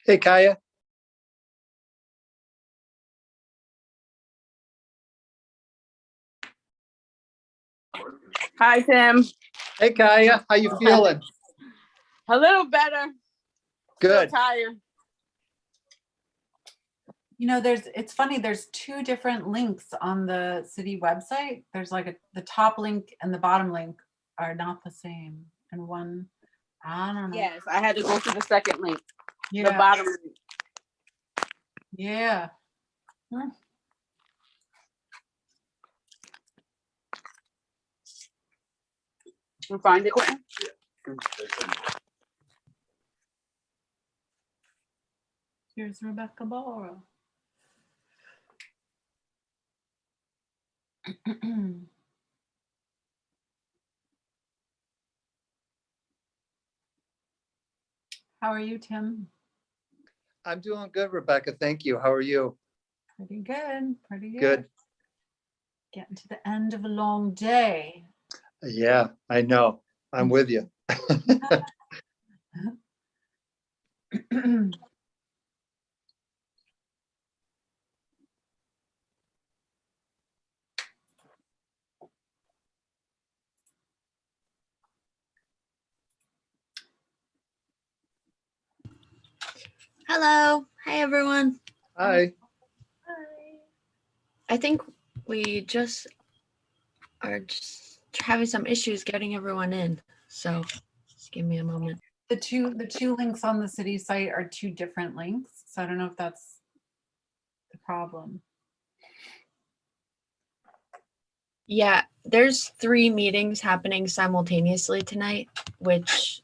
Hey, Kaya. Hi, Tim. Hey, Kaya. How you feeling? A little better. Good. Still tired. You know, it's funny, there's two different links on the city website. There's like the top link and the bottom link are not the same. And one, I don't know. Yes, I had to go to the second link. Yeah. The bottom link. Yeah. You find it, Quentin? Here's Rebecca Barra. How are you, Tim? I'm doing good, Rebecca. Thank you. How are you? Pretty good. Pretty good. Good. Getting to the end of a long day. Yeah, I know. I'm with you. Hello. Hi, everyone. Hi. I think we just are having some issues getting everyone in. So just give me a moment. The two links on the city site are two different links. So I don't know if that's the problem. Yeah, there's 3 meetings happening simultaneously tonight, which,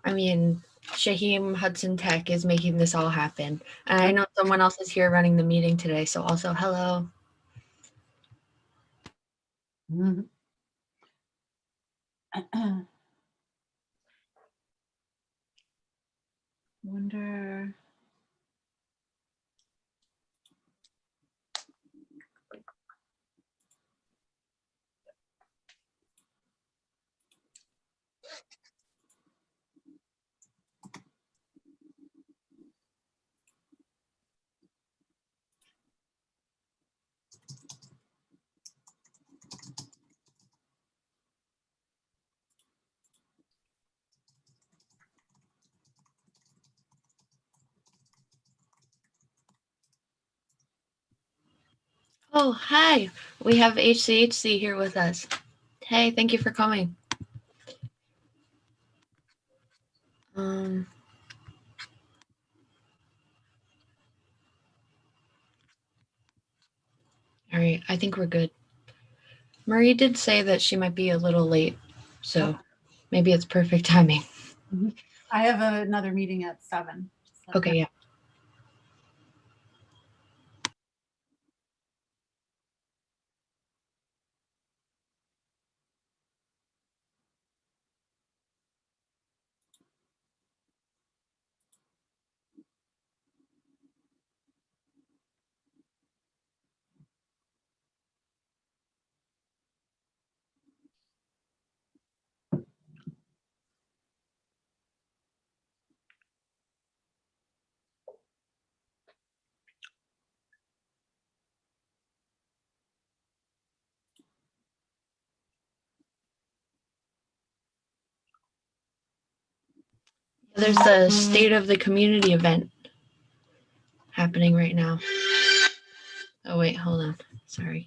I mean, Shaheem Hudson Tech is making this all happen. And I know someone else is here running the meeting today. So also, hello. Wonder. Oh, hi. We have HCHC here with us. Hey, thank you for coming. All right, I think we're good. Marie did say that she might be a little late, so maybe it's perfect timing. I have another meeting at 7. Okay, yeah. There's the State of the Community event happening right now. Oh, wait, hold on. Sorry.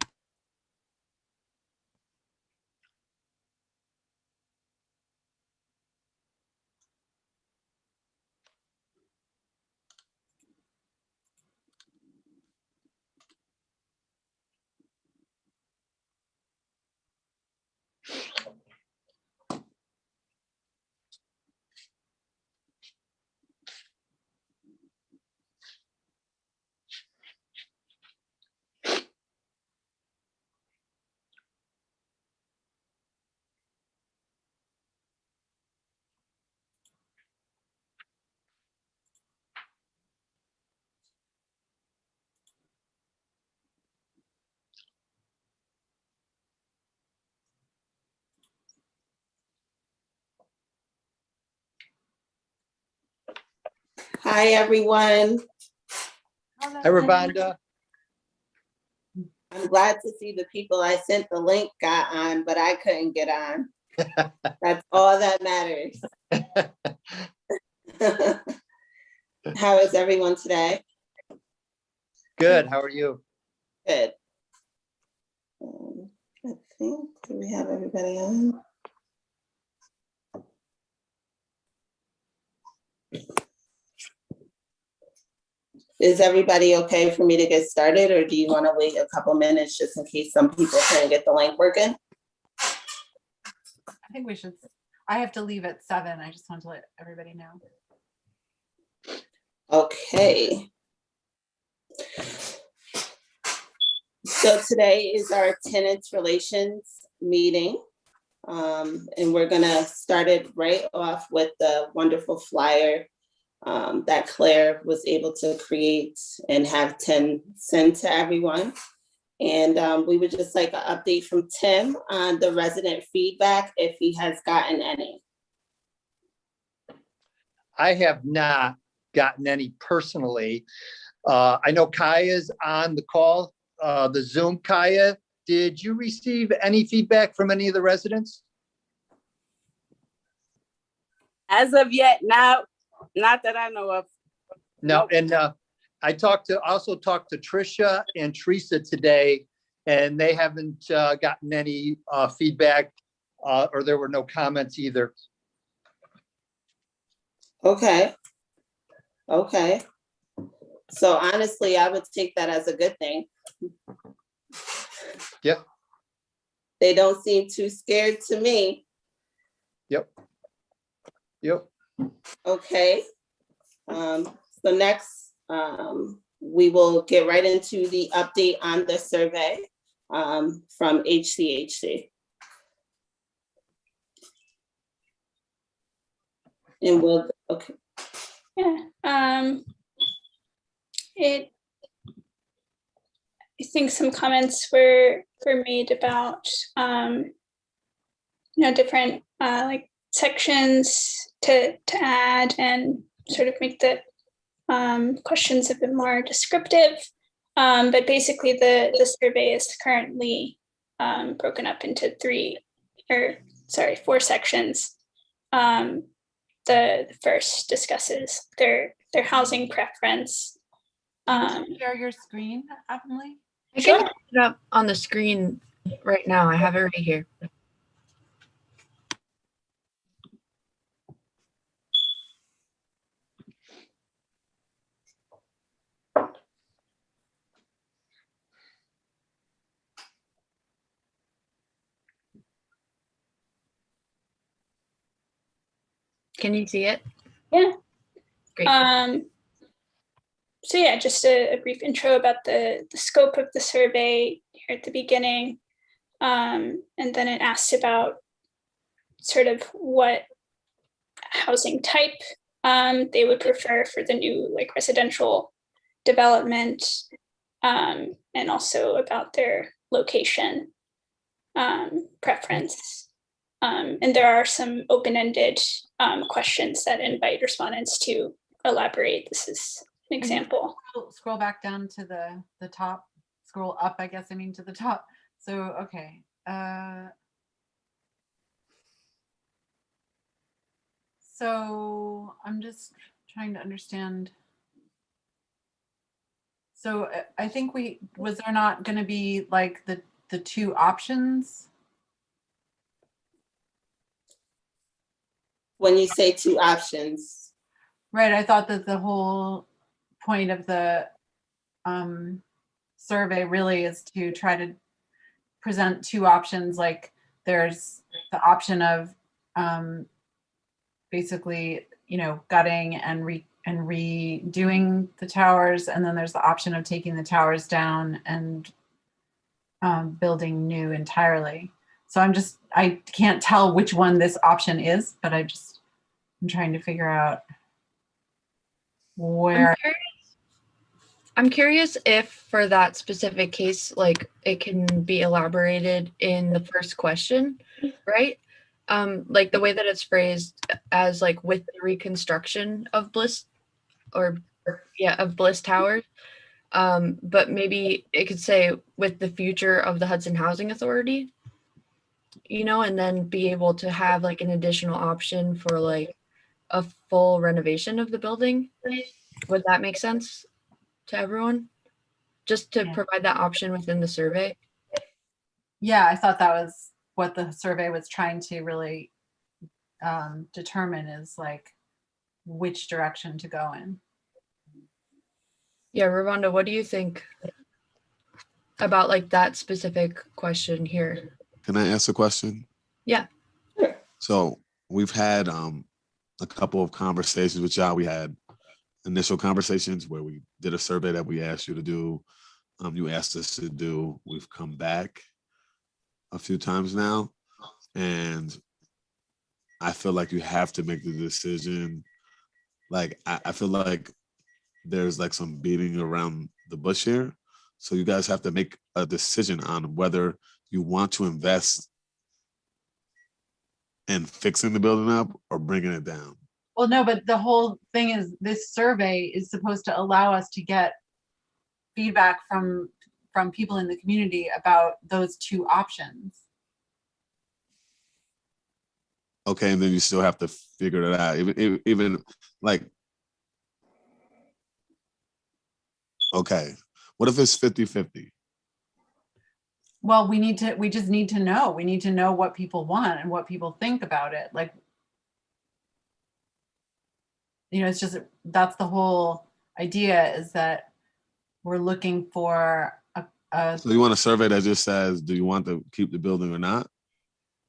Hi, everyone. Hi, Ravonda. I'm glad to see the people I sent the link got on, but I couldn't get on. That's all that matters. How is everyone today? Good. How are you? Good. I think, do we have everybody on? Is everybody okay for me to get started, or do you want to wait a couple minutes just in case some people can't get the link working? I think we should, I have to leave at 7. I just want to let everybody know. Okay. So today is our tenants relations meeting. And we're gonna start it right off with the wonderful flyer that Claire was able to create and have Tim send to everyone. And we would just like an update from Tim on the resident feedback, if he has gotten any. I have not gotten any personally. I know Kaya's on the call, the Zoom. Kaya, did you receive any feedback from any of the residents? As of yet, now, not that I know of. No, Nope. and I also talked to Trisha and Teresa today, and they haven't gotten any feedback, or there were no comments either. Okay. Okay. So honestly, I would take that as a good thing. Yep. They don't seem too scared to me. Yep. Okay. So next, we will get right into the update on the survey from HCHC. And we'll, okay. Yeah, I think some comments were made about, different, like sections to add and sort of make the questions a bit more descriptive. But basically the survey is currently broken up into 4 sections. The first discusses their housing preference. Share your screen, Emily? I Sure. can put it up on the screen right now. I have it right here. Can you see it? Yeah. Great. So yeah, just a brief intro about the scope of the survey here at the beginning. And then it asked about sort of what housing type they would prefer for the new like residential development, and also about their location preference. And there are some open-ended questions that invite respondents to elaborate. This is an example. Scroll back down to the top, scroll up, I guess, I mean to the top. So, okay. So I'm just trying to understand. So I think was there not going to be like the 2 options? When you say 2 options. Right, I thought that the whole point of the survey really is to try to present 2 options. Like there's the option of basically, gutting and redoing the towers, and then there's the option of taking the towers down and building new entirely. So I can't tell which one this option is, but I'm trying to figure out where. I'm curious if for that specific case, like it can be elaborated in the first question, right? Like the way that it's phrased as like with the reconstruction of Bliss of Bliss Towers. But maybe it could say with the future of the Hudson Housing Authority, and then be able to have like an additional option for like a full renovation of the building. Would that make sense to everyone? Just to Yeah. provide that option within the survey? Yeah, I thought that was what the survey was trying to really determine, is like which direction to go in. Yeah, Ravonda, what do you think about like that specific question here? Can I ask a question? Yeah. So we've had a couple of conversations with y'all. We had initial conversations where we did a survey that we asked you to do. You asked us to do. We've come back a few times now, and I feel like you have to make the decision. Like I feel like there's like some beating around the bush here. So you guys have to make a decision on whether you want to invest in fixing the building up or bringing it down. Well, no, but the whole thing is this survey is supposed to allow us to get feedback from people in the community about those two options. Okay, and then you still have to figure it out. Even like, okay, what if it's 50-50? Well, we just need to know. We need to know what people want and what people think about it. Like, it's just, that's the whole idea, is that we're looking for a So you want a survey that just says, do you want to keep the building or not?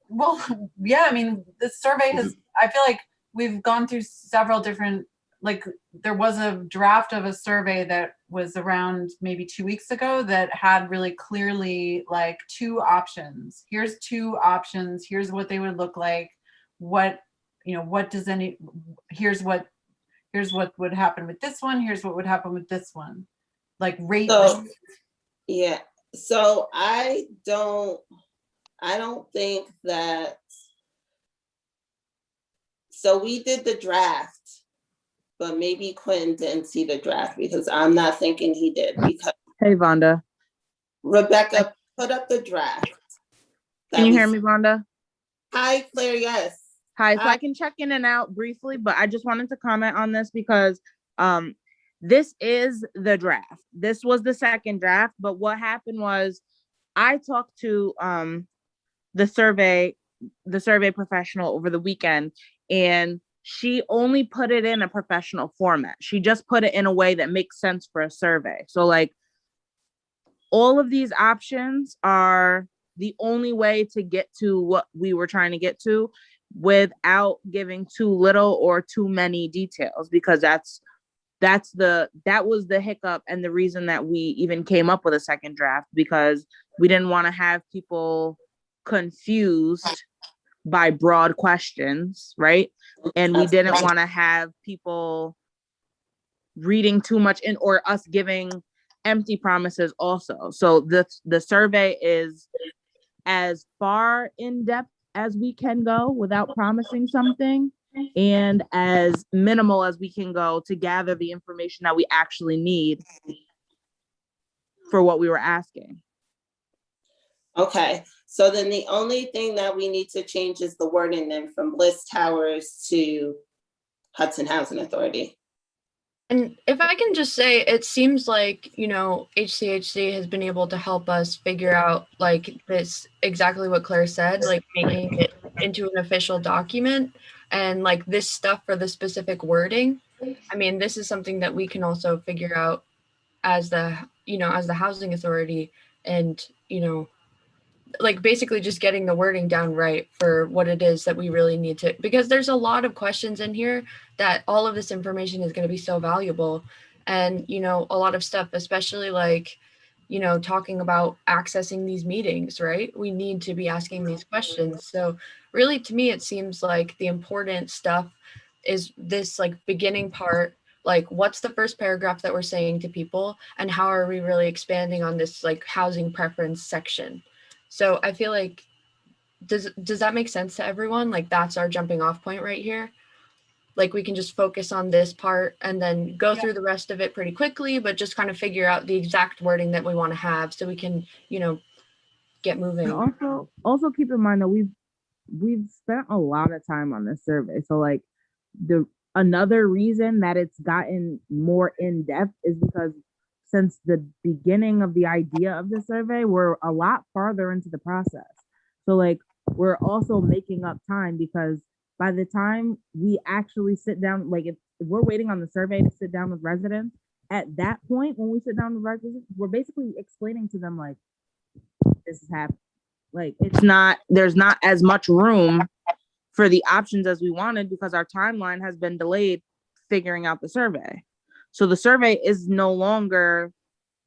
well, yeah, I mean, this survey I feel like we've gone through several different, like there was a draft of a survey that was around maybe 2 weeks ago that had really clearly like two options. Here's two options. Here's what they would look like. Here's what would happen with this one. Here's what would happen with this one. Like rate. So, yeah. So I don't think that, so we did the draft, but maybe Quentin didn't see the draft because I'm not thinking he did, because Hey, Vonda. Rebecca put up the draft. Can you hear me, Vonda? Hi, Claire, yes. Hi, so I can check in and out briefly, but I just wanted to comment on this because this is the draft. This was the second draft, but what happened was I talked to the survey professional over the weekend, and she only put it in a professional format. She just put it in a way that makes sense for a survey. So like all of these options are the only way to get to what we were trying to get to without giving too little or too many details, because that was the hiccup and the reason that we even came up with a second draft, because we didn't want to have people confused by broad questions, right? And we didn't want to have people reading too much in, or us giving empty promises also. So the survey is as far in depth as we can go without promising something, and as minimal as we can go to gather the information that we actually need for what we were asking. Okay, so then the only thing that we need to change is the wording then from Bliss Towers to Hudson Housing Authority. And if I can just say, it seems like, HCHC has been able to help us figure out like this, exactly what Claire said, like making it into an official document and like this stuff for the specific wording. I mean, this is something that we can also figure out as the housing authority, and, like basically just getting the wording down right for what it is that we really need to, because there's a lot of questions in here that all of this information is going to be so valuable. And, a lot of stuff, especially like, talking about accessing these meetings, right? We need to be asking these questions. So really, to me, it seems like the important stuff is this like beginning part, like what's the first paragraph that we're saying to people, and how are we really expanding on this like housing preference section? So I feel like, does that make sense to everyone? Like that's our jumping off point right here. like we can just focus on this part and then go Yeah. through the rest of it pretty quickly, but just kind of figure out the exact wording that we want to have so we can, get moving. And also keep in mind that we've spent a lot of time on this survey. So like another reason that it's gotten more in depth is because since the beginning of the idea of the survey, we're a lot farther into the process. So like we're also making up time because by the time we actually sit down, like if we're waiting on the survey to sit down with residents, at that point when we sit down with residents, we're basically explaining to them like this is happening. Like there's not as much room for the options as we wanted because our timeline has been delayed figuring out the survey. So the survey is no longer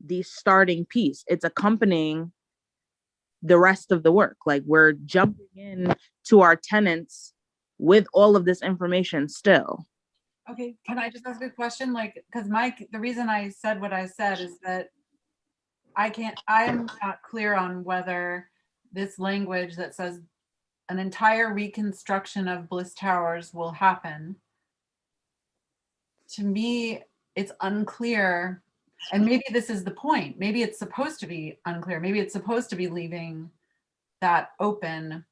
the starting piece. It's accompanying the rest of the work. Like we're jumping in to our tenants with all of this information still. Okay, can I just ask a question? Like, because Mike, the reason I said what I said is that I am not clear on whether this language that says an entire reconstruction of Bliss Towers will happen. To me, it's unclear. And maybe this is the point. Maybe it's supposed to be unclear. Maybe it's supposed to be leaving that open.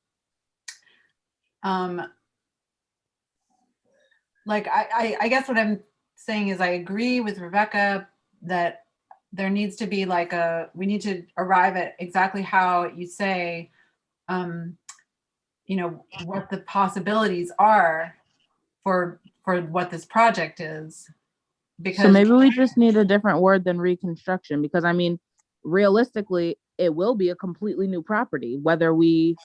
Like, I guess what I'm saying is I agree with Rebecca that there needs to be like we need to arrive at exactly how you say, what the possibilities are for what this project is. Because so maybe we just need a different word than reconstruction, because I mean, realistically, it will be a completely new property, whether we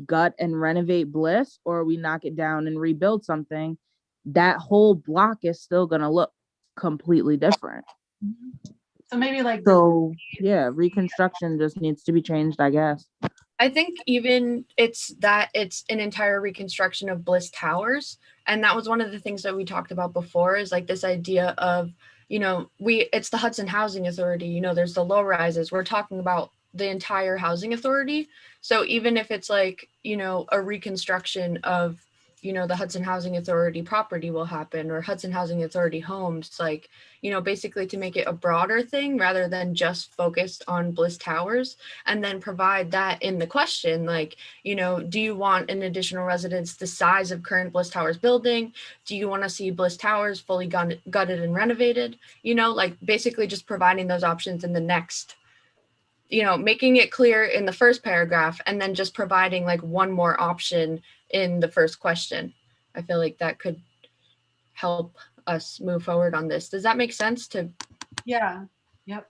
gut and renovate Bliss or we knock it down and rebuild something, that whole block is still going to look completely different. So maybe like, so yeah, reconstruction just needs to be changed, I guess. I think even it's an entire reconstruction of Bliss Towers. And that was one of the things that we talked about before is like this idea of, it's the Hudson Housing Authority, there's the low rises. We're talking about the entire housing authority. So even if it's like, a reconstruction of, the Hudson Housing Authority property will happen, or Hudson Housing Authority homes, like, basically to make it a broader thing rather than just focused on Bliss Towers, and then provide that in the question, like, do you want an additional residence the size of current Bliss Towers building? Do you want to see Bliss Towers fully gutted and renovated? Like basically just providing those options in the next, making it clear in the first paragraph and then just providing like one more option in the first question. I feel like that could help us move forward on this. Does that make sense to? Yeah. Yep.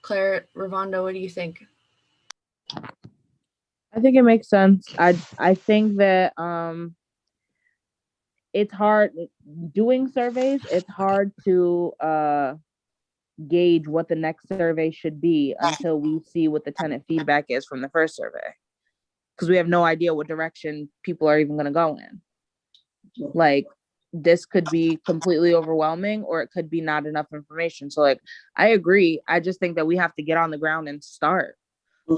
Claire Ravondo, what do you think? I think it makes sense. I think that it's hard doing surveys. It's hard to gauge what the next survey should be until we see what the tenant feedback is from the first survey, because we have no idea what direction people are even going to go in. Like this could be completely overwhelming, or it could be not enough information. So like I agree. I just think that we have to get on the ground and start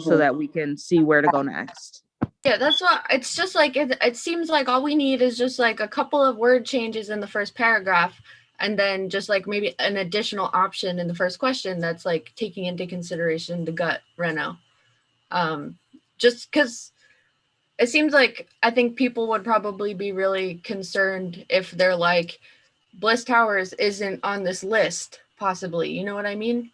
so that we can see where to go next. Yeah, that's what it's just like. It seems like all we need is just like a couple of word changes in the first paragraph, and then just like maybe an additional option in the first question that's like taking into consideration the gut reno. Just because it seems like I think people would probably be really concerned if they're like, Bliss Towers isn't on this list, possibly. You know what I mean?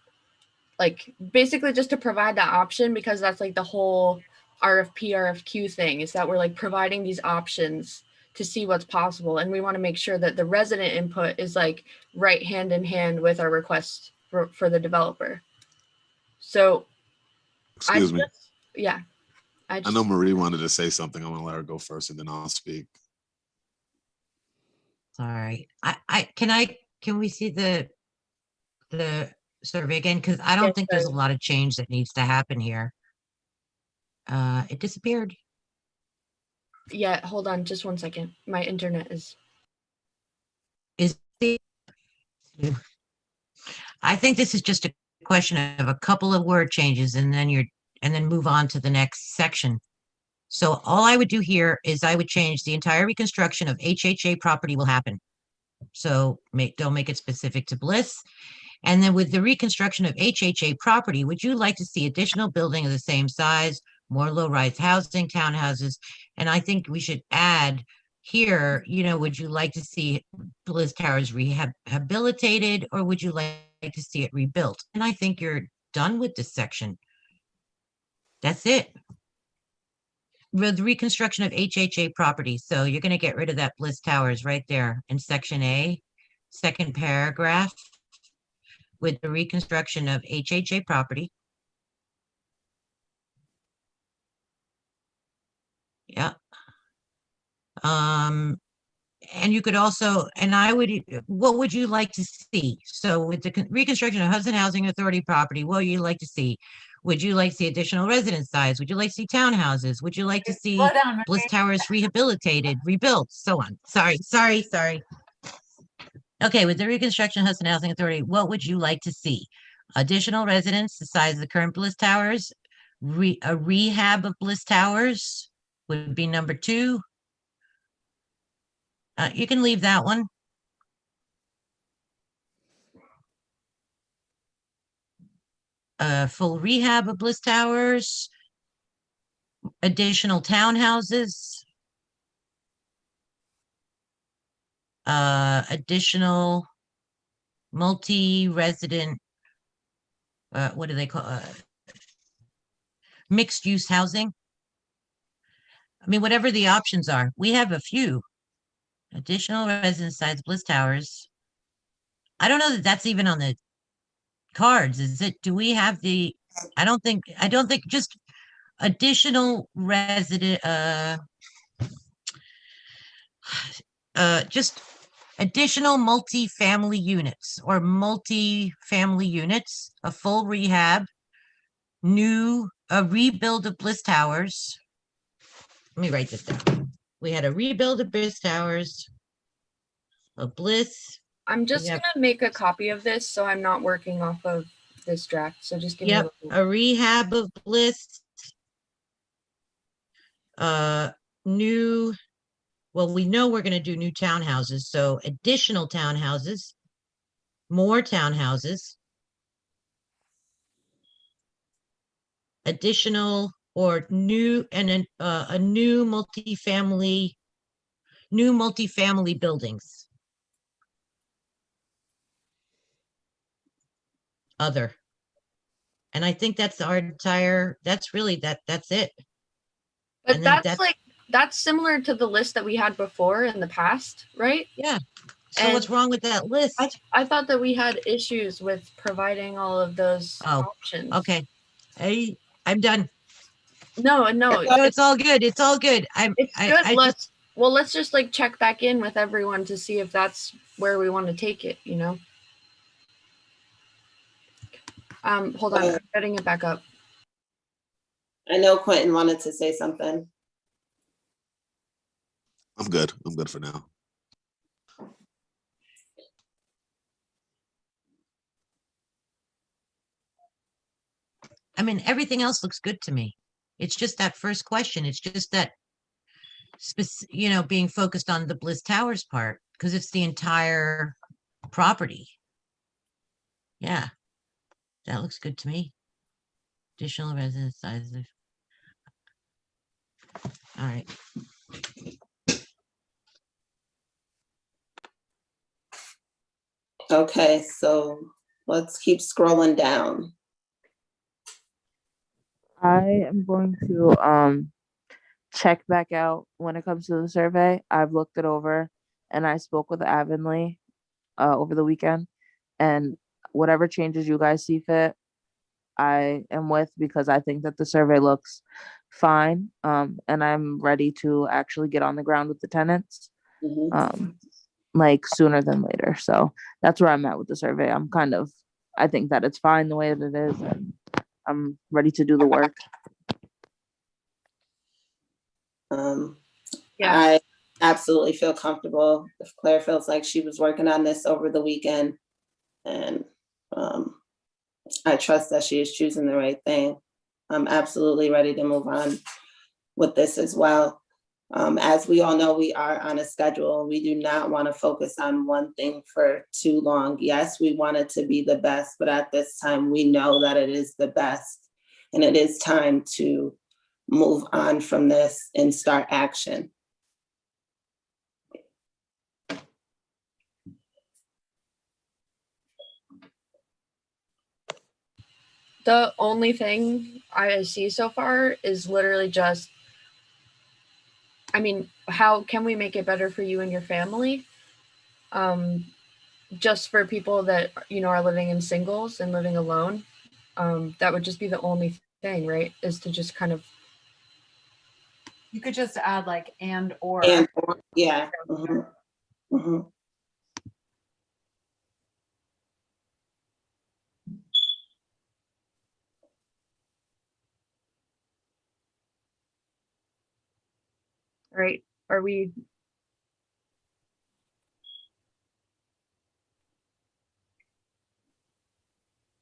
Like basically just to provide that option, because that's like the whole RFQ thing, is that we're like providing these options to see what's possible. And we want to make sure that the resident input is like right hand in hand with our request for the developer. So Excuse me. Yeah. I know Marie wanted to say something. I want to let her go first and then I'll speak. Sorry. Can we see the survey again? Because I don't think there's a lot of change that needs to happen here. It disappeared. Yeah, hold on just 1 second. My internet is. I think this is just a question of a couple of word changes and then move on to the next section. So all I would do here is I would change the entire reconstruction of HHA property will happen. So don't make it specific to Bliss. And then with the reconstruction of HHA property, would you like to see additional building of the same size, more low-rise housing, townhouses? And I think we should add here, would you like to see Bliss Towers rehabilitated, or would you like to see it rebuilt? And I think you're done with this section. That's it. The reconstruction of HHA property. So you're going to get rid of that Bliss Towers right there in section A, second paragraph, with the reconstruction of HHA property. Yeah. And you could also, what would you like to see? So with the reconstruction of Hudson Housing Authority property, what would you like to see? Would you like to see additional residence size? Would you like to see townhouses? Would you like to see Slow down, Bliss Marie. Towers rehabilitated, rebuilt, so on? Sorry. Okay, with the reconstruction of Hudson Housing Authority, what would you like to see? Additional residents, the size of the current Bliss Towers, a rehab of Bliss Towers would be number 2. You can leave that one. Full rehab of Bliss Towers, additional townhouses, additional multi-resident, what do they call, mixed use housing. I mean, whatever the options are, we have a few. Additional residence size Bliss Towers. I don't know that that's even on the cards. Is it? Do we have the? I don't think just additional resident. Just additional multi-family units or multi-family units, a full rehab, a rebuild of Bliss Towers. Let me write this down. We had a rebuild of Bliss Towers, a Bliss. I'm just gonna make a copy of this so I'm not working off of this draft. So just give me a rehab of Bliss. Well, we know we're going to do new townhouses, so additional townhouses, more townhouses, additional or new, and a new multifamily buildings. Other. And I think that's our entire, that's it. But that's similar to the list that we had before in the past, right? Yeah. So what's wrong with that list? I thought that we had issues with providing all of those options. Okay. I'm done. No, it's all good. It's all good. Let's just like check back in with everyone to see if that's where we want to take it, Hold on, I'm setting it back up. I know Quentin wanted to say something. I'm good for now. I mean, everything else looks good to me. It's just that first question. It's just that, being focused on the Bliss Towers part, because it's the entire property. Yeah, that looks good to me. Additional residence sizes. All right. Okay, so let's keep scrolling down. I am going to check back out when it comes to the survey. I've looked it over and I spoke with Avonlea over the weekend, and whatever changes you guys see fit, I am with, because I think that the survey looks fine. And I'm ready to actually get on the ground with the tenants. Like sooner than later. So that's where I'm at with the survey. I think that it's fine the way that it is, and I'm ready to do the work. I absolutely feel comfortable if Claire feels like she was working on this over the weekend, and I trust that she is choosing the right thing. I'm absolutely ready to move on with this as well. As we all know, we are on a schedule. We do not want to focus on one thing for too long. Yes, we want it to be the best, but at this time, we know that it is the best. And it is time to move on from this and start action. The only thing I see so far is literally just, I mean, how can we make it better for you and your family? Just for people that, you know, are living in singles and living alone. That would just be the only thing, right? Is to just kind of. You could just add like and or. Yeah. Mm-hmm. Mm-hmm. Right. Are we?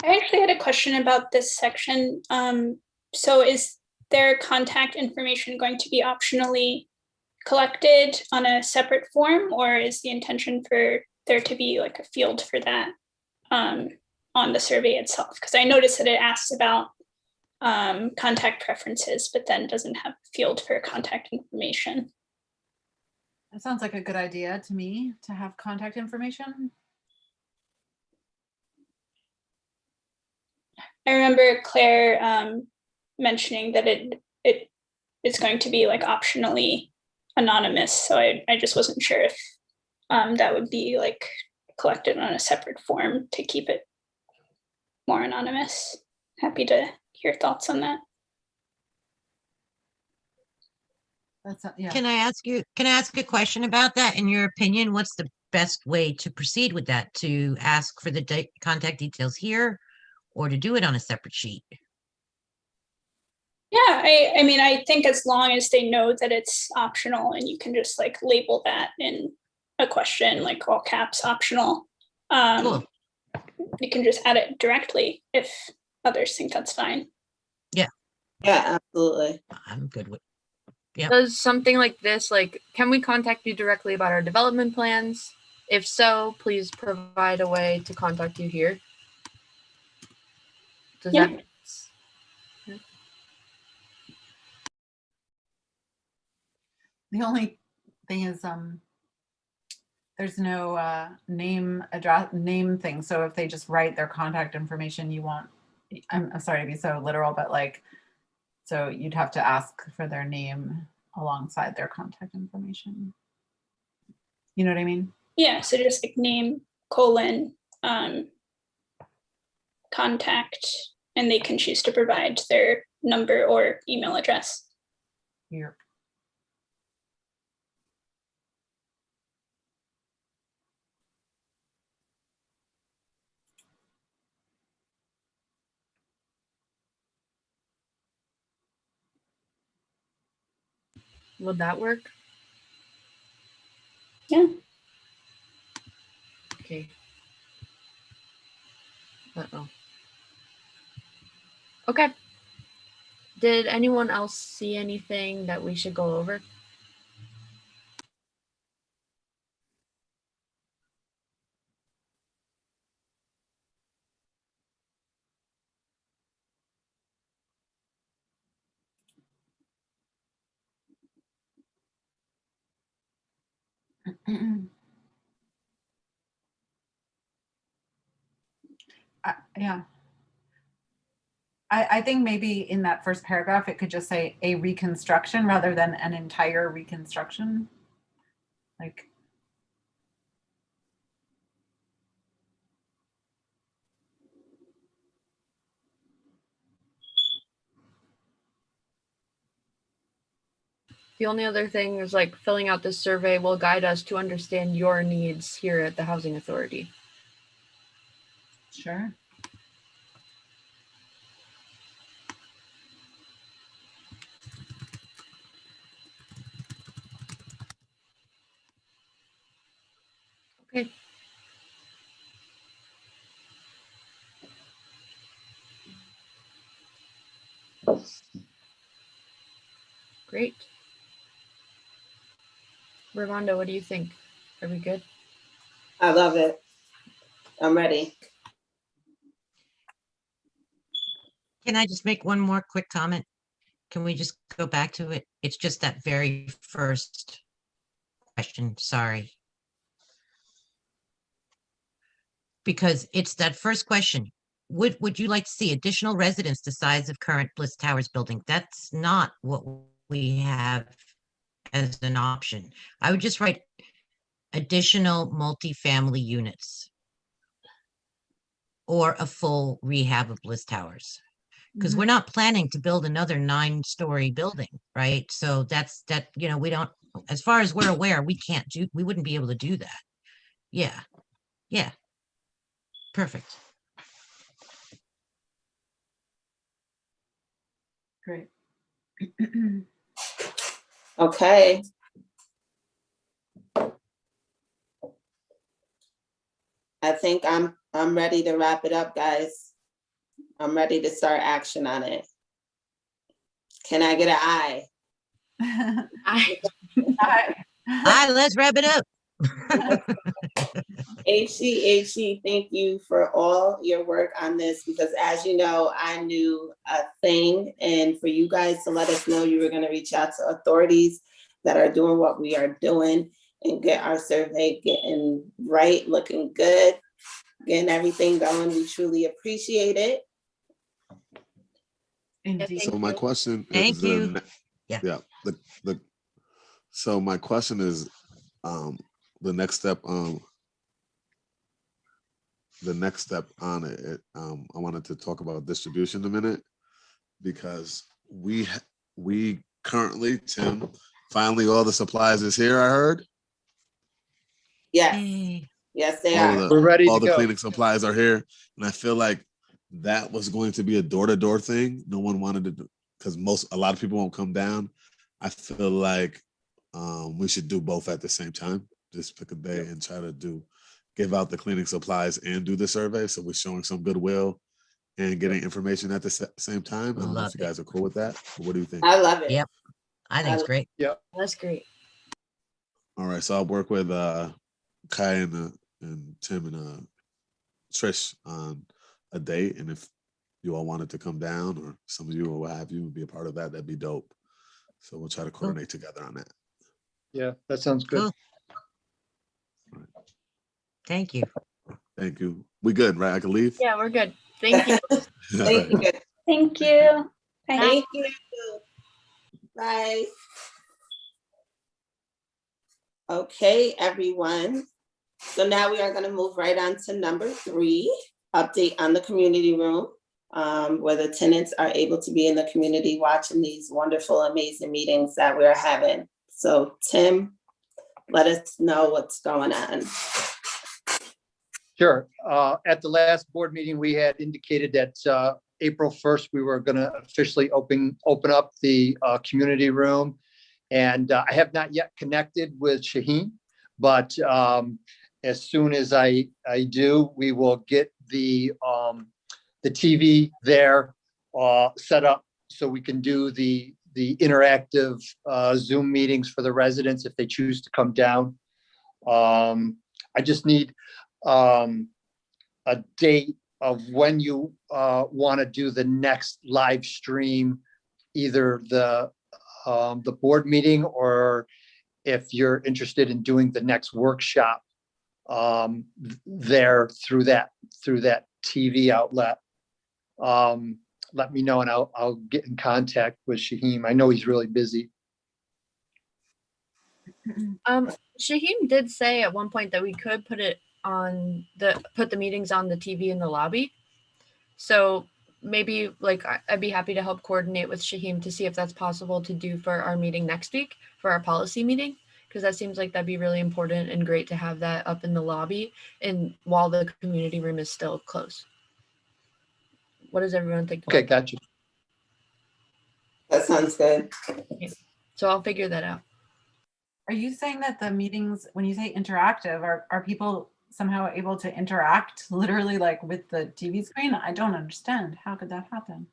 I actually had a question about this section. So is their contact information going to be optionally collected on a separate form, or is the intention for there to be like a field for that on the survey itself? Because I noticed that it asks about contact preferences, but then doesn't have a field for contact information. That sounds like a good idea to me, to have contact information. I remember Claire mentioning that it is going to be like optionally anonymous. So I just wasn't sure if that would be like collected on a separate form to keep it more anonymous. Happy to hear thoughts on that. That's yeah. Can I ask a question about that? In your opinion, what's the best way to proceed with that? To ask for the contact details here or to do it on a separate sheet? Yeah, I mean, I think as long as they know that it's optional and you can just like label that in a question, like all caps optional, Cool. you can just add it directly if others think that's fine. Yeah, absolutely. I'm good with. Yep. Does something like this, like, can we contact you directly about our development plans? If so, please provide a way to contact you here. Does Yeah. that? The only thing is there's no name thing. So if they just write their contact information, you want, I'm sorry to be so literal, but like, so you'd have to ask for their name alongside their contact information. You know what I mean? Yeah, so just like name, contact, and they can choose to provide their number or email address. Here. Would that work? Yeah. Okay. Uh-oh. Okay. Did anyone else see anything that we should go over? Yeah. I think maybe in that first paragraph, it could just say a reconstruction rather than an entire reconstruction. Like, The only other thing is like filling out this survey will guide us to understand your needs here at the Housing Authority. sure. Okay. Great. Ramonda, what do you think? Are we good? I love it. I'm ready. Can I just make one more quick comment? Can we just go back to it? It's just that very first question, sorry. Because it's that first question. Would you like to see additional residents the size of current Bliss Towers building? That's not what we have as an option. I would just write additional multifamily units or a full rehab of Bliss Towers. Because we're not planning to build another 9-story building, right? So that's that, you know, we don't, as far as we're aware, we wouldn't be able to do that. Yeah. Yeah. Perfect. Great. Okay. I think I'm ready to wrap it up, guys. I'm ready to start action on it. Can I get an aye? I, Hi, let's wrap it up. HC, thank you for all your work on this, because as you know, I knew a thing, and for you guys to let us know you were gonna reach out to authorities that are doing what we are doing and get our survey getting right, looking good, getting everything going. We truly appreciate it. Indeed. So my question Thank is, you. yeah, Yeah. so my question is, the next step on it, I wanted to talk about distribution a minute, because we currently, Tim, finally all the supplies is here, I heard. Yes, Yay. yes, they All are. of We're ready all to the go. cleaning supplies are here, and I feel like that was going to be a door-to-door thing. No one wanted to do, because a lot of people won't come down. I feel like we should do both at the same time. Just pick a day and try to give out the cleaning supplies and do the survey. So we're showing some goodwill and getting information at the same time. I don't know Love if you guys are cool with that. What do you think? I love it. Yep. I think it's great. that's great. All right, so I'll work with Kai and Tim and Trish on a date, and if you all wanted to come down, or some of you or what have you, be a part of that, that'd be dope. So we'll try to coordinate together on that. Yeah, that sounds good. Cool. Thank you. Thank you. We good, right? I can leave? Yeah, we're good. Thank you. Thank you. Thank you. Bye. Thank you. Bye. Okay, everyone. So now we are going to move right on to number 3, update on the community room, where the tenants are able to be in the community watching these wonderful, amazing meetings that we're having. So Tim, let us know what's going on. Sure. At the last board meeting, we had indicated that April 1st, we were going to officially open up the community room. And I have not yet connected with Shaheen, but as soon as I do, we will get the TV there set up so we can do the interactive Zoom meetings for the residents if they choose to come down. I just need a date of when you want to do the next live stream, either the board meeting, or if you're interested in doing the next workshop there through that TV outlet. Let me know and I'll get in contact with Shaheem. I know he's really busy. Shaheem did say at one point that we could put the meetings on the TV in the lobby. So maybe I'd be happy to help coordinate with Shaheem to see if that's possible to do for our meeting next week, for our policy meeting, because that seems like that'd be really important and great to have that up in the lobby and while the community room is still closed. What does everyone think? Okay, gotcha. That sounds good. So I'll figure that out. Are you saying that the meetings, when you say interactive, are people somehow able to interact literally like with the TV screen? I don't understand. How could that happen?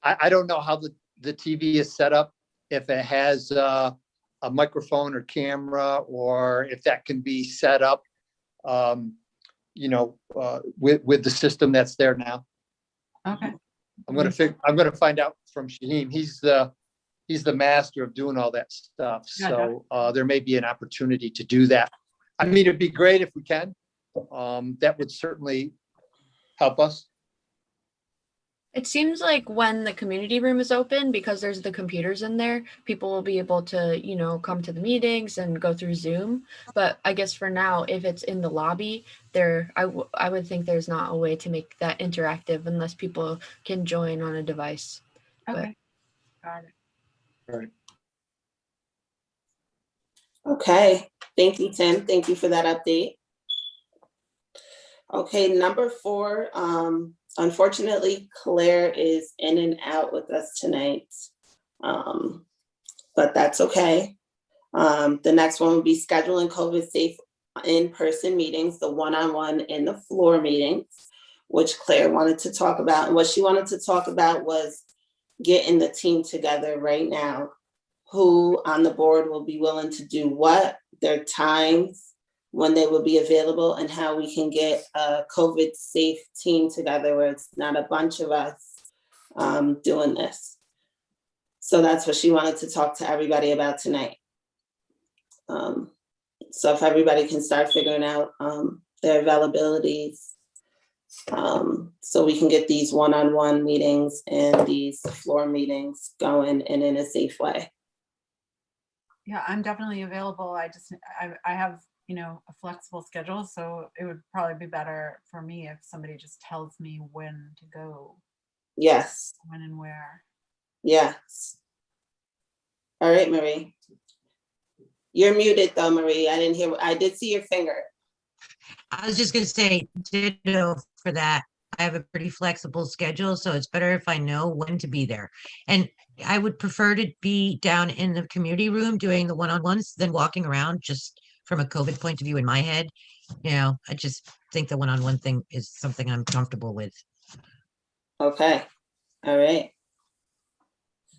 I don't know how the TV is set up if it has a microphone or camera, or if that can be set up, with the system that's there now. Okay. I'm gonna find out from Shaheem. He's the master of doing all that stuff. Yeah, So there may be an opportunity to do that. I mean, it'd be great if we can. That would certainly help us. It seems like when the community room is open, because there's the computers in there, people will be able to, come to the meetings and go through Zoom. But I guess for now, if it's in the lobby, I would think there's not a way to make that interactive unless people can join on a device. Okay. Got it. Right. Okay, thank you, Tim. Thank you for that update. Okay, number 4, unfortunately, Claire is in and out with us tonight, but that's okay. The next one will be scheduling COVID safe in-person meetings, the one-on-one and the floor meetings, which Claire wanted to talk about. And what she wanted to talk about was getting the team together right now, who on the board will be willing to do what, their times, when they will be available, and how we can get a COVID safe team together where it's not a bunch of us doing this. So that's what she wanted to talk to everybody about tonight. So if everybody can start figuring out their availabilities, so we can get these one-on-one meetings and these floor meetings going and in a safe way. Yeah, I'm definitely available. I have, a flexible schedule, so it would probably be better for me if somebody just tells me when to go. Yes. When and where. Yes. All right, Marie. You're muted though, Marie. I did see your finger. I was just gonna say ditto for that. I have a pretty flexible schedule, so it's better if I know when to be there. And I would prefer to be down in the community room doing the one-on-ones than walking around, just from a COVID point of view in my head. I just think the one-on-one thing is something I'm comfortable with. Okay. All right.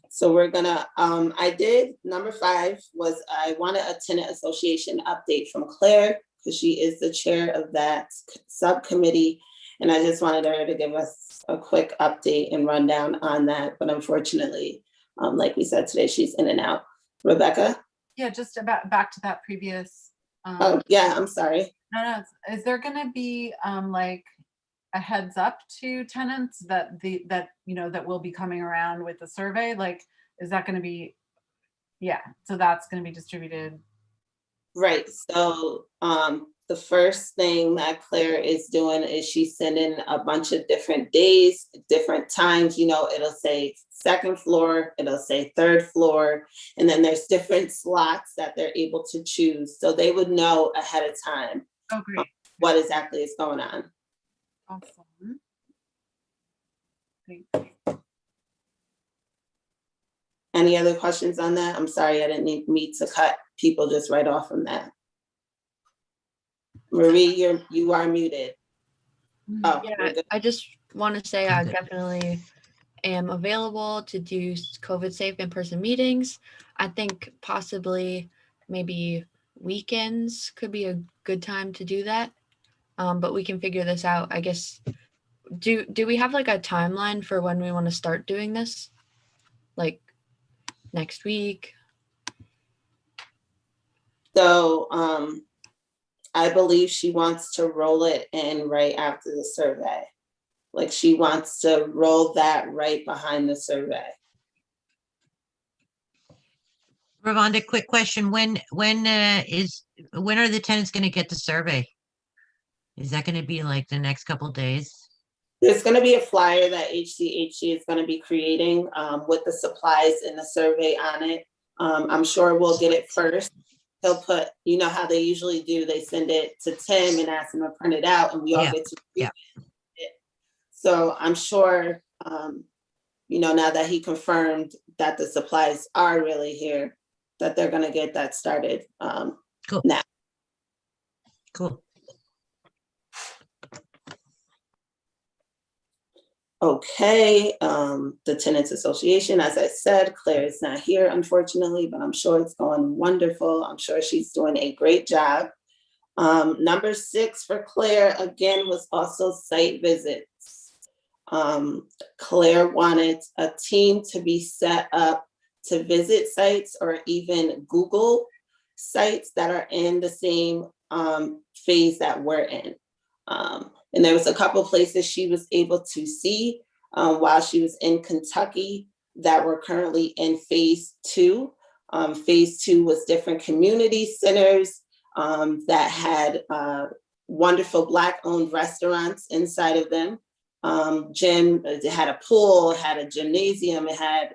So we're gonna, number 5 was I wanted a tenant association update from Claire, because she is the chair of that subcommittee. And I just wanted her to give us a quick update and rundown on that. But unfortunately, like we said today, she's in and out. Rebecca? Yeah, just about back to that previous. Oh, yeah, I'm sorry. No, is there gonna be like a heads up to tenants that that will be coming around with the survey? Like, is that gonna be, so that's gonna be distributed? Right, so the first thing that Claire is doing is she's sending a bunch of different days, different times, it'll say 2nd floor, it'll say 3rd floor, and then there's different slots that they're able to choose. So they would know ahead of time what exactly is going on. Awesome. Great. Any other questions on that? I'm sorry, I didn't need me to cut people just right off from that. Marie, you are muted. Oh, Yeah, I just want to say I definitely am available to do COVID safe in-person meetings. I think possibly maybe weekends could be a good time to do that. But we can figure this out. I guess, do we have like a timeline for when we want to start doing this? Like next week? So I believe she wants to roll it in right after the survey. Like she wants to roll that right behind the survey. Ravonda, quick question. When are the tenants going to get the survey? Is that going to be like the next couple of days? There's going to be a flyer that HCHC is going to be creating with the supplies and the survey on it. I'm sure we'll get it first. He'll put, how they usually do, they send it to Tim and ask him to print it out, and we all get to read it. So I'm sure, now that he confirmed that the supplies are really here, that they're going to get that started Cool. now. Cool. Okay, the Tenants Association, as I said, Claire is not here unfortunately, but I'm sure it's going wonderful. I'm sure she's doing a great job. Number 6 for Claire, again, was also site visits. Claire wanted a team to be set up to visit sites or even Google sites that are in the same phase that we're in. And there was a couple places she was able to see while she was in Kentucky that were currently in phase 2. Phase 2 was different community centers that had wonderful Black-owned restaurants inside of them. Gym, it had a pool, it had a gymnasium, it had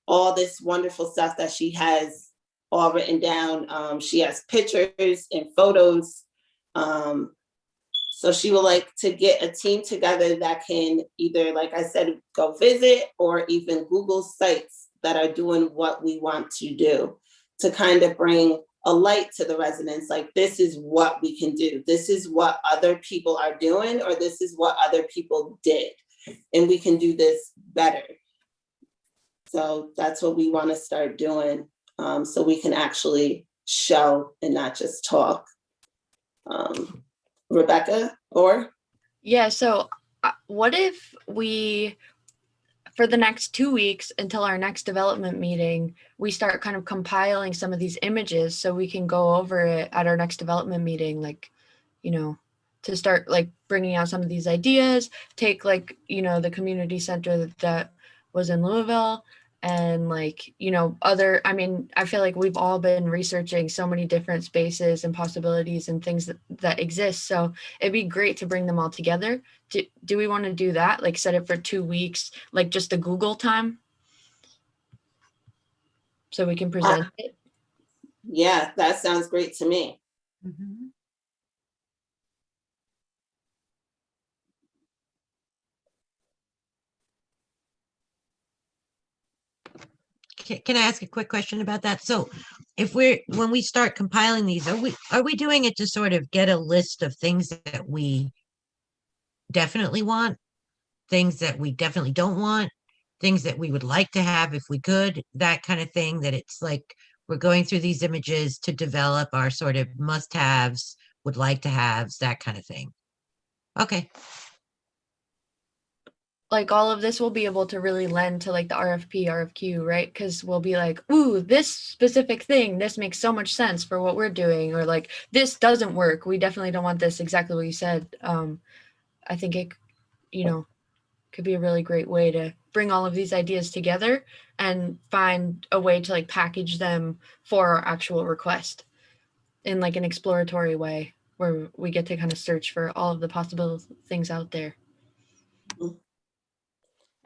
all this wonderful stuff that she has all written down. She has pictures and photos. So she would like to get a team together that can either, like I said, go visit or even Google sites that are doing what we want to do to kind of bring a light to the residents. Like, this is what we can do. This is what other people are doing, or this is what other people did. And we can do this better. So that's what we want to start doing, so we can actually show and not just talk. Rebecca, or? Yeah, so what if we, for the next 2 weeks until our next development meeting, we start kind of compiling some of these images so we can go over it at our next development meeting, like, to start like bringing out some of these ideas, take like, the community center that was in Louisville, and like, I feel like we've all been researching so many different spaces and possibilities and things that exist. So it'd be great to bring them all together. Do we want to do that? Like, set it for 2 weeks, like just a Google time, so we can present it? Yeah, that sounds great to me. Mhm. Can I ask a quick question about that? So when we start compiling these, are we doing it to sort of get a list of things that we definitely want, things that we definitely don't want, things that we would like to have if we could, that kind of thing, that it's like we're going through these images to develop our sort of must-haves, would like to haves, that kind of thing? Okay. Like, all of this will be able to really lend to like the RFP, RFQ, right? Because we'll be like, ooh, this specific thing, this makes so much sense for what we're doing, or like, this doesn't work. We definitely don't want this, exactly what you said. I think it, could be a really great way to bring all of these ideas together and find a way to like package them for our actual request in like an exploratory way, where we get to kind of search for all of the possible things out there.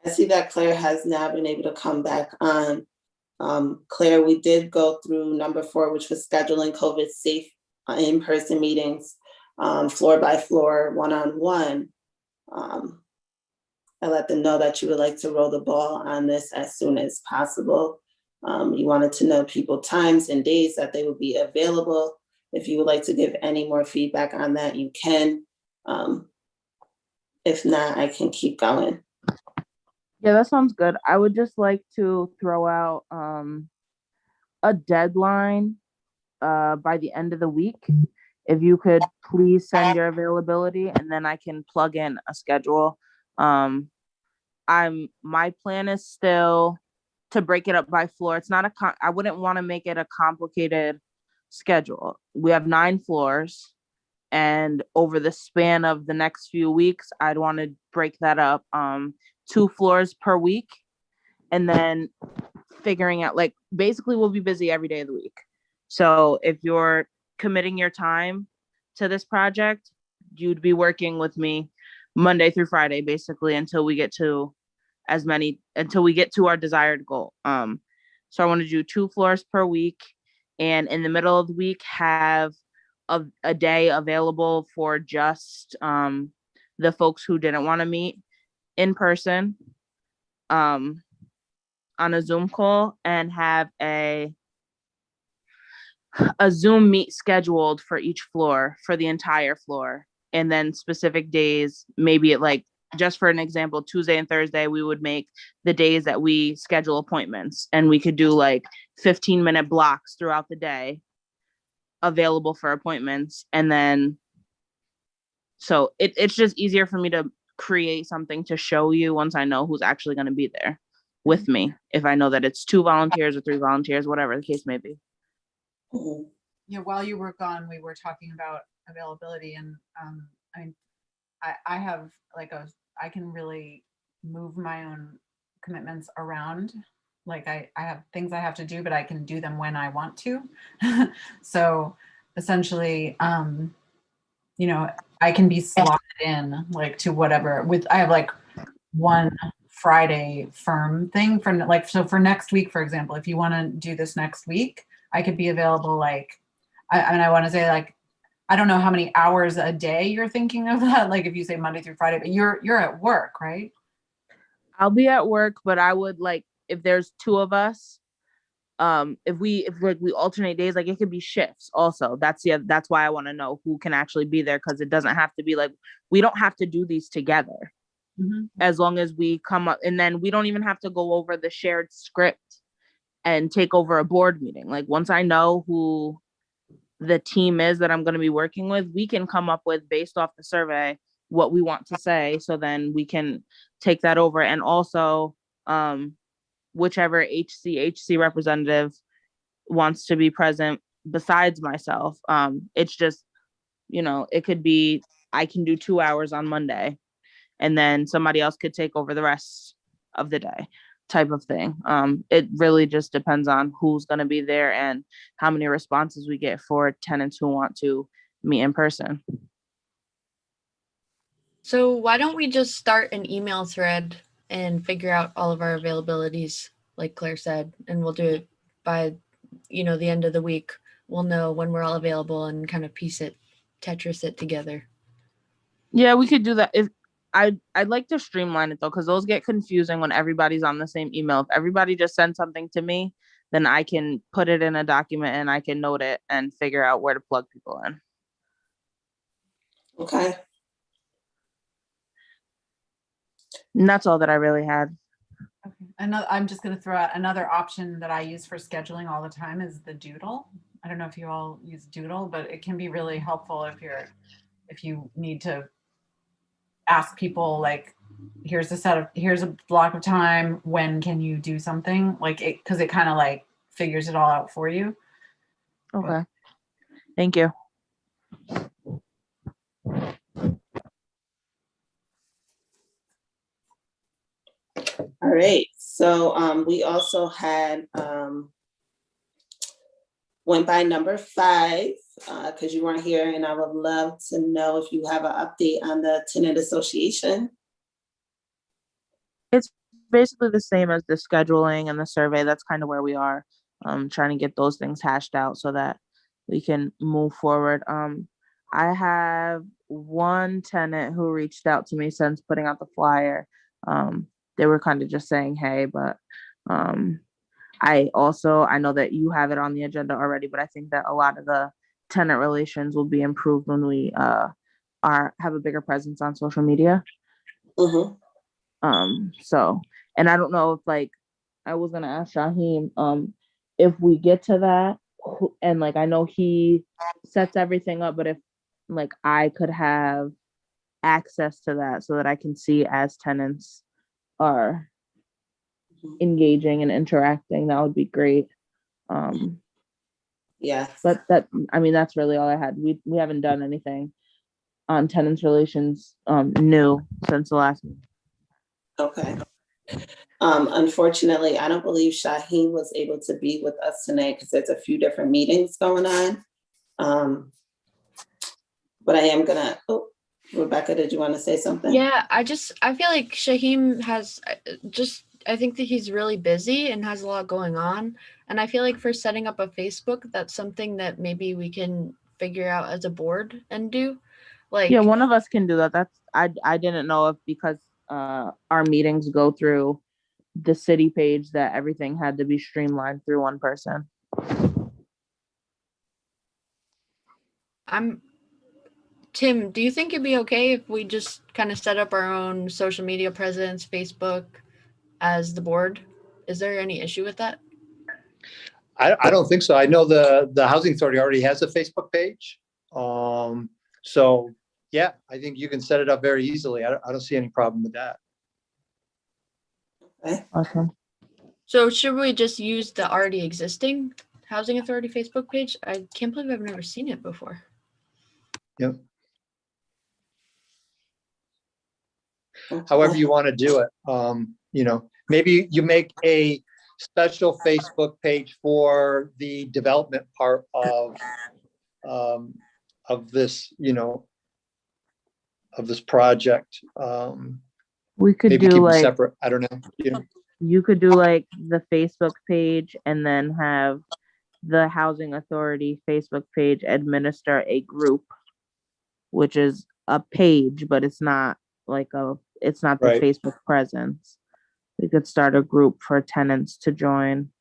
I see that Claire has now been able to come back on. Claire, we did go through number 4, which was scheduling COVID safe in-person meetings, floor by floor, one-on-one. I let them know that you would like to roll the ball on this as soon as possible. You wanted to know people times and days that they would be available. If you would like to give any more feedback on that, you can. If not, I can keep going. Yeah, that sounds good. I would just like to throw out a deadline by the end of the week. If you could please send your availability, and then I can plug in a schedule. My plan is still to break it up by floor. It's not I wouldn't want to make it a complicated schedule. We have 9 floors, and over the span of the next few weeks, I'd want to break that up 2 floors per week, and then figuring out, like, basically we'll be busy every day of the week. So if you're committing your time to this project, you'd be working with me Monday through Friday, basically, until we get to our desired goal. So I want to do 2 floors per week, and in the middle of the week have a day available for just the folks who didn't want to meet in person on a Zoom call, and have a Zoom meet scheduled for each floor, for the entire floor. And then specific days, maybe at like just for an example, Tuesday and Thursday, we would make the days that we schedule appointments, and we could do like 15-minute blocks throughout the day available for appointments. And then, so it's just easier for me to create something to show you once I know who's actually going to be there with me. If I know that it's 2 volunteers or 3 volunteers, whatever the case may be. Mhm. Yeah, while you were gone, we were talking about availability, and I mean, I have like I can really move my own commitments around. Like I have things I have to do, but I can do them when I want to. So essentially, you know, I can be slotted in like to whatever I have like one Friday firm thing for like, so for next week, for example, if you want to do this next week, I could be available like, I mean, I want to say like, I don't know how many hours a day you're thinking of that. Like if you say Monday through Friday, but you're at work, right? I'll be at work, but I would like, if there's 2 of us, if like we alternate days, like it could be shifts also. That's why I want to know who can actually be there, because it doesn't have to be like, we don't have to do these together. As long as we come up, and then we don't even have to go over the shared script and take over a board meeting. Like once I know who the team is that I'm going to be working with, we can come up with, based off the survey, what we want to say. So then we can take that over. And also, whichever HCHC representative wants to be present besides myself, it's just, it could be, I can do 2 hours on Monday, and then somebody else could take over the rest of the day, type of thing. It really just depends on who's going to be there and how many responses we get for tenants who want to meet in person. So why don't we just start an email thread and figure out all of our availabilities, like Claire said, and we'll do it by, the end of the week. We'll know when we're all available and kind of Tetris it together. Yeah, we could do that. I'd like to streamline it though, because those get confusing when everybody's on the same email. If everybody just sends something to me, then I can put it in a document and I can note it and figure out where to plug people in. Okay. And that's all that I really had. Okay. I'm just going to throw out another option that I use for scheduling all the time is the Doodle. I don't know if you all use Doodle, but it can be really helpful if you need to ask people like, here's a block of time. When can you do something like it? Because it kind of like figures it all out for you. Okay. Thank you. All right. So we also had went by number 5 because you weren't here, and I would love to know if you have an update on the tenant association. It's basically the same as the scheduling and the survey. That's kind of where we are, trying to get those things hashed out so that we can move forward. I have one tenant who reached out to me since putting out the flyer. They were kind of just saying, hey, but I know that you have it on the agenda already, but I think that a lot of the tenant relations will be improved when we have a bigger presence on social media. So, and I don't know if like, I was gonna ask Shaheem, if we get to that, and like, I know he sets everything up, but if like I could have access to that so that I can see as tenants are engaging and interacting, that would be great. Yeah. But that's really all I had. We haven't done anything on tenants relations new since the last meeting. Okay. Unfortunately, I don't believe Shaheem was able to be with us tonight because there's a few different meetings going on. But I am gonna, Rebecca, did you want to say something? Yeah, I feel like Shaheem has I think that he's really busy and has a lot going on. And I feel like for setting up a Facebook, that's something that maybe we can figure out as a board and do. Like, yeah, one of us can do that. I didn't know if because our meetings go through the city page that everything had to be streamlined through one person. Tim, do you think it'd be okay if we just kind of set up our own social media presence, Facebook, as the board? Is there any issue with that? I don't think so. I know the Housing Authority already has a Facebook page. So yeah, I think you can set it up very easily. I don't see any problem with that. Okay. So should we just use the already existing Housing Authority Facebook page? I can't believe I've never seen it before. Yep. However you want to do it. You know, maybe you make a special Facebook page for the development part of this, you know, of this project. We could Maybe do keep them like, separate. I don't know. You know, you could do like the Facebook page and then have the Housing Authority Facebook page administer a group, which is a page, but it's not like it's not the Right. Facebook presence. We could start a group for tenants to join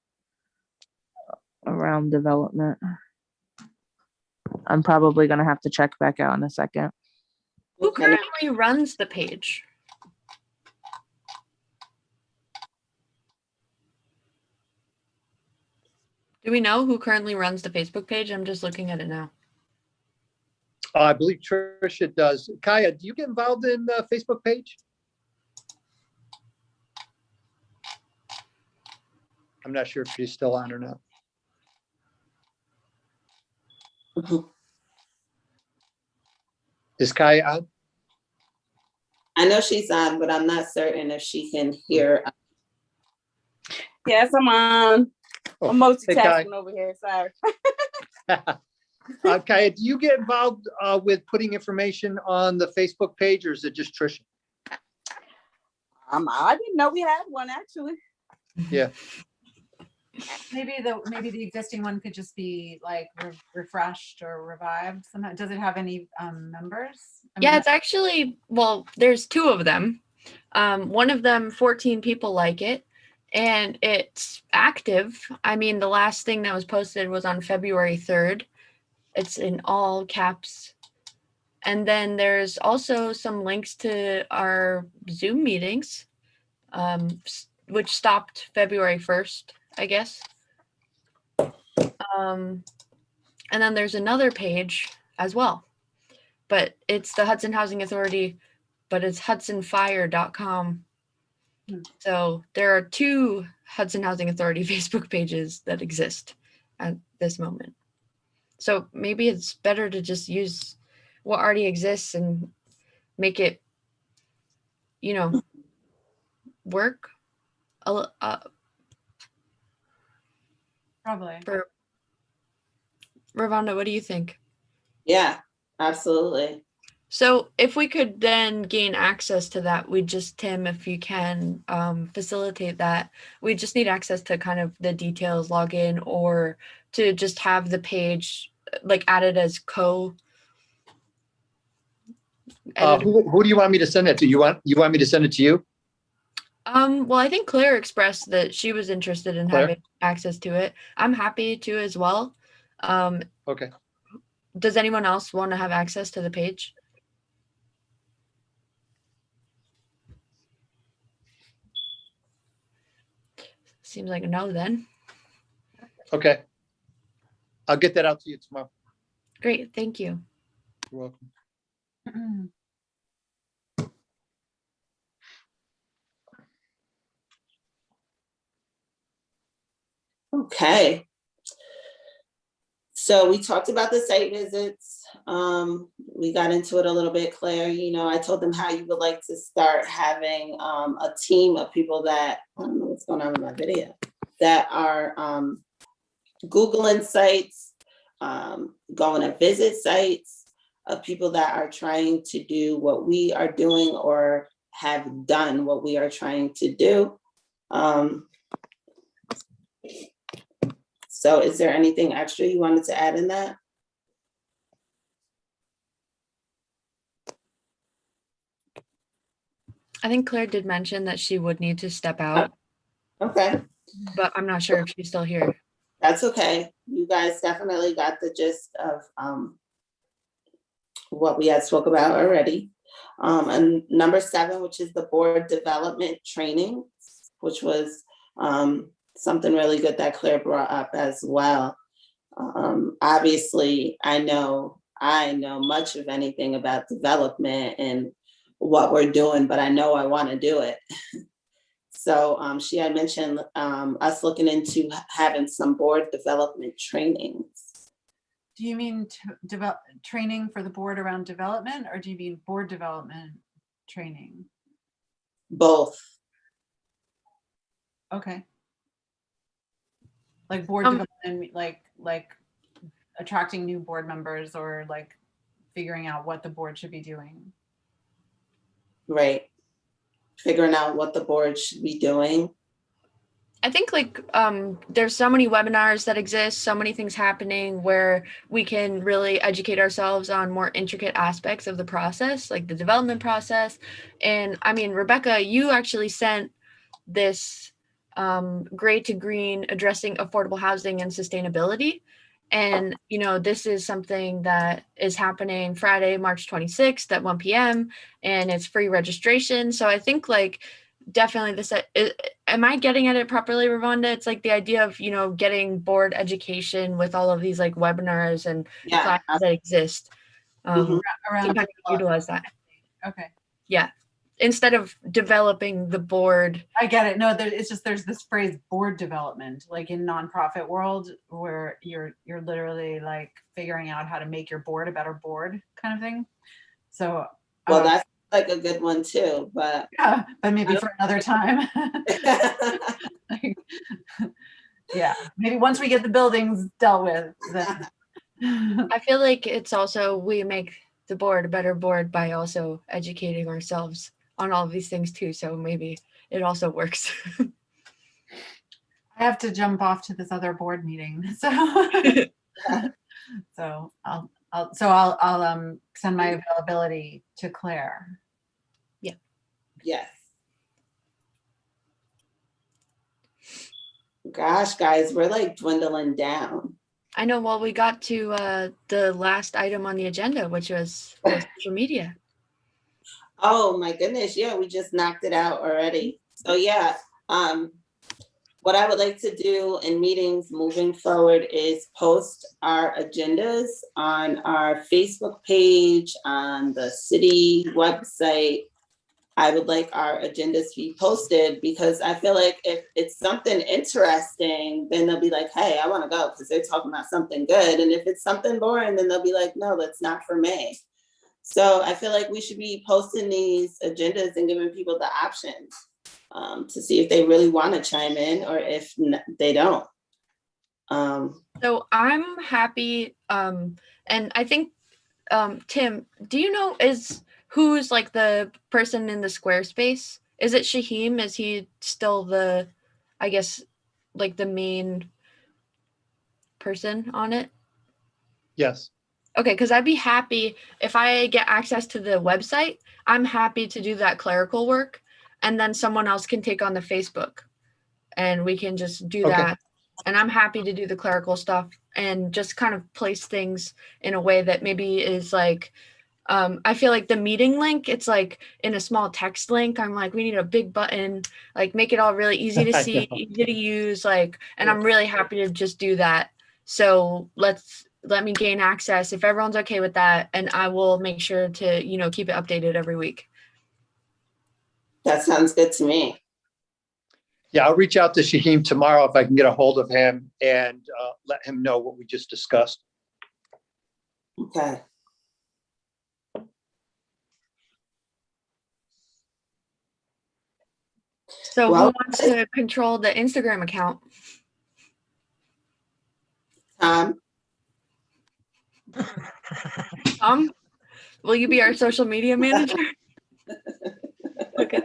around development. I'm probably gonna have to check back out in a second. Who Okay. currently runs the page? Do we know who currently runs the Facebook page? I'm just looking at it now. I believe Tricia does. Kaya, do you get involved in the Facebook page? I'm not sure if she's still on or not. Mhm. Is Kaya on? I know she's on, but I'm not certain if she can hear. Yes, I'm on. Oh, I'm hey, Kai. multitasking over here. Sorry. Kaya, do you get involved with putting information on the Facebook page, or is it just Tricia? I didn't know we had one actually. Yeah. Maybe the existing one could just be like refreshed or revived somehow. Does it have any members? I Yeah, mean, it's actually, well, there's two of them. One of them, 14 people like it, and it's active. I mean, the last thing that was posted was on February 3rd. It's in all caps. And then there's also some links to our Zoom meetings, which stopped February 1st, I guess. And then there's another page as well, but it's the Hudson Housing Authority, but it's hudsonfire.com. So there are two Hudson Housing Authority Facebook pages that exist at this moment. So maybe it's better to just use what already exists and make it, you know, work. probably. For Ravonda, what do you think? Yeah, absolutely. So if we could then gain access to that, we just, Tim, if you can facilitate that, we just need access to kind of the details, login, or to just have the page like added as Who do you want me to send it to? You want me to send it to you? Well, I think Claire expressed that she was interested in Claire? having access to it. I'm happy to as well. Okay. Does anyone else want to have access to the page? Seems like a no then. Okay. I'll get that out to you tomorrow. Great, thank you. You're welcome. Okay. So we talked about the site visits. We got into it a little bit, Claire. You know, I told them how you would like to start having a team of people that, I don't know what's going on with my video, that are Googling sites, going to visit sites, of people that are trying to do what we are doing or have done what we are trying to do. So is there anything extra you wanted to add in that? I think Claire did mention that she would need to step out, Okay, but I'm not sure if she's still here. that's okay. You guys definitely got the gist of what we had spoke about already. And number 7, which is the board development training, which was something really good that Claire brought up as well. Obviously, I know much of anything about development and what we're doing, but I know I want to do it. So she had mentioned us looking into having some board development trainings. Do you mean develop training for the board around development, or do you mean board development training? Both. Okay. Like board development, like attracting new board members, or like figuring out what the board should be doing. Right. Figuring out what the board should be doing. I think like there's so many webinars that exist, so many things happening where we can really educate ourselves on more intricate aspects of the process, like the development process. And I mean, Rebecca, you actually sent this Gray to Green addressing affordable housing and sustainability. And, you know, this is something that is happening Friday, March 26th at 1 p.m. and it's free registration. So I think like definitely this, am I getting at it properly, Ravonda? It's like the idea of, you know, getting board education with all of these like webinars and classes that exist. Mhm. Around Sometimes utilize that. Okay. Yeah. Instead of developing the board. I get it. No, it's just there's this phrase board development, like in nonprofit world, where you're literally like figuring out how to make your board a better board kind of thing. So Well, that's like a good one too, but yeah, but maybe for another time. Yeah, maybe once we get the buildings dealt with, then. I feel like it's also, we make the board a better board by also educating ourselves on all of these things too. So maybe it also works. I have to jump off to this other board meeting. So, so I'll send my availability to Claire. Yeah. yes. Gosh, guys, we're like dwindling down. I know. Well, we got to the last item on the agenda, which was social media. Oh my goodness, yeah, we just knocked it out already. So yeah, what I would like to do in meetings moving forward is post our agendas on our Facebook page, on the city website. I would like our agendas to be posted because I feel like if it's something interesting, then they'll be like, hey, I want to go because they're talking about something good. And if it's something boring, then they'll be like, no, that's not for me. So I feel like we should be posting these agendas and giving people the options to see if they really want to chime in or if they don't. So I'm happy. And I think, Tim, do you know who's like the person in the Squarespace? Is it Shaheem? Is he still the, I guess, like the main person on it? Yes. Okay, because I'd be happy if I get access to the website. I'm happy to do that clerical work, and then someone else can take on the Facebook, and we can just do Okay. that. And I'm happy to do the clerical stuff and just kind of place things in a way that maybe is like, I feel like the meeting link, it's like in a small text link. I'm like, we need a big button, like make it all really easy to I see, know. easy to use, like, and I'm really happy to just do that. So let me gain access if everyone's okay with that, and I will make sure to, you know, keep it updated every week. That sounds good to me. Yeah, I'll reach out to Shaheem tomorrow if I can get a hold of him and let him know what we just discussed. Okay. So Well, who wants to control the Instagram account? Will you be our social media manager? Okay.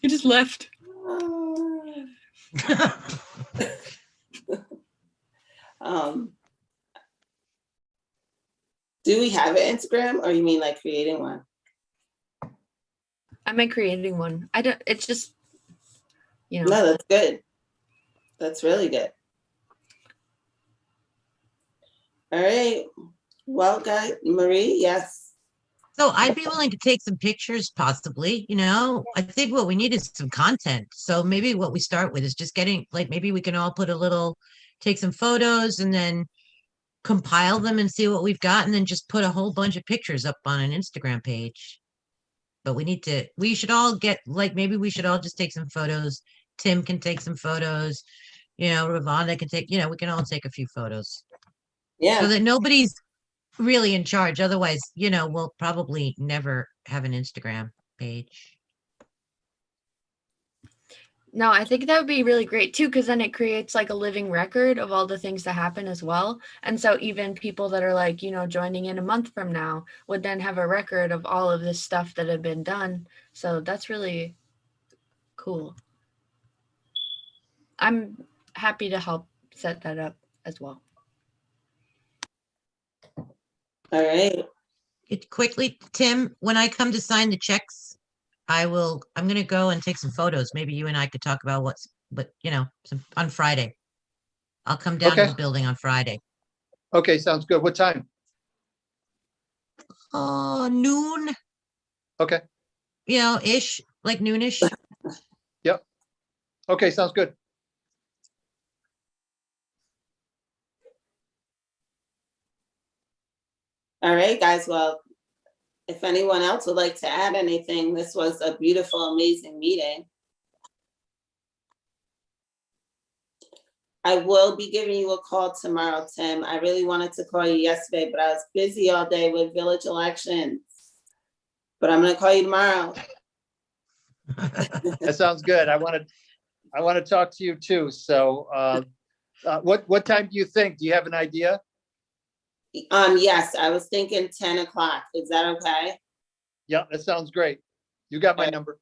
You just left. Do we have an Instagram, or you mean like creating one? I meant creating one. I don't, it's just, you know. No, that's good. That's really good. All right. Well, guys, Marie, yes. So I'd be willing to take some pictures possibly, I think what we need is some content. So maybe what we start with is just getting, like, maybe we can all take some photos and then compile them and see what we've got and then just put a whole bunch of pictures up on an Instagram page. But we should all maybe we should all just take some photos. Tim can take some photos, Ravonda can take, we can all take a few photos. Yeah. So that nobody's really in charge. Otherwise, we'll probably never have an Instagram page. No, I think that would be really great too, because then it creates like a living record of all the things that happen as well. And so even people that are like, joining in a month from now would then have a record of all of this stuff that had been done. So that's really cool. I'm happy to help set that up as well. All right. Quickly, Tim, when I come to sign the checks, I'm going to go and take some photos. Maybe you and I could talk about on Friday. I'll come down to Okay. the building on Friday. Okay, sounds good. What time? Noon, Okay, ish, like noonish. okay, sounds good. All right, guys. Well, if anyone else would like to add anything, this was a beautiful, amazing meeting. I will be giving you a call tomorrow, Tim. I really wanted to call you yesterday, but I was busy all day with village elections. But I'm gonna call you tomorrow. That sounds good. I want to talk to you too. So what time do you think? Do you have an idea? Yes, I was thinking 10 o'clock. Is that okay? Yeah, that sounds great. You got my Okay. number.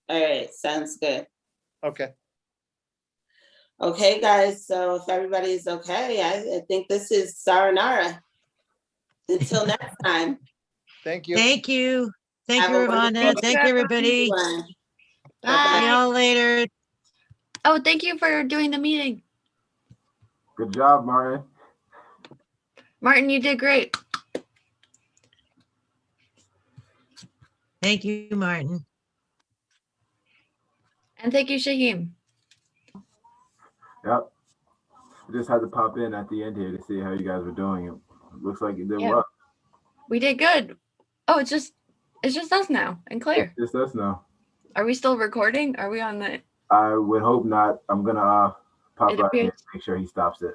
All right, sounds good. Okay. Okay, guys, so if everybody's okay, I think this is sayonara. Until next time. Thank you. Thank you. Thank Have you, a wonderful Ravonda. day, Thank you, everybody. everyone. Bye. See y'all later. Oh, thank you for doing the meeting. Good job, Martin. Martin, you did great. Thank you, Martin. And thank you, Shaheem. Yep. I just had to pop in at the end here to see how you guys were doing. It looks like you did Yeah. well. We did good. Oh, it's just us now and Claire. Just us now. Are we still recording? Are we on the? I would hope not. I'm gonna pop It out here and appears- make sure he stops it.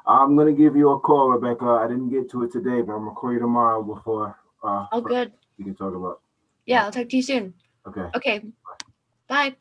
I'm gonna give you a call, Rebecca. I didn't get to it today, but I'm gonna call you tomorrow before Oh, good. we can talk about. Yeah, I'll talk to you soon. Okay. Okay. Bye.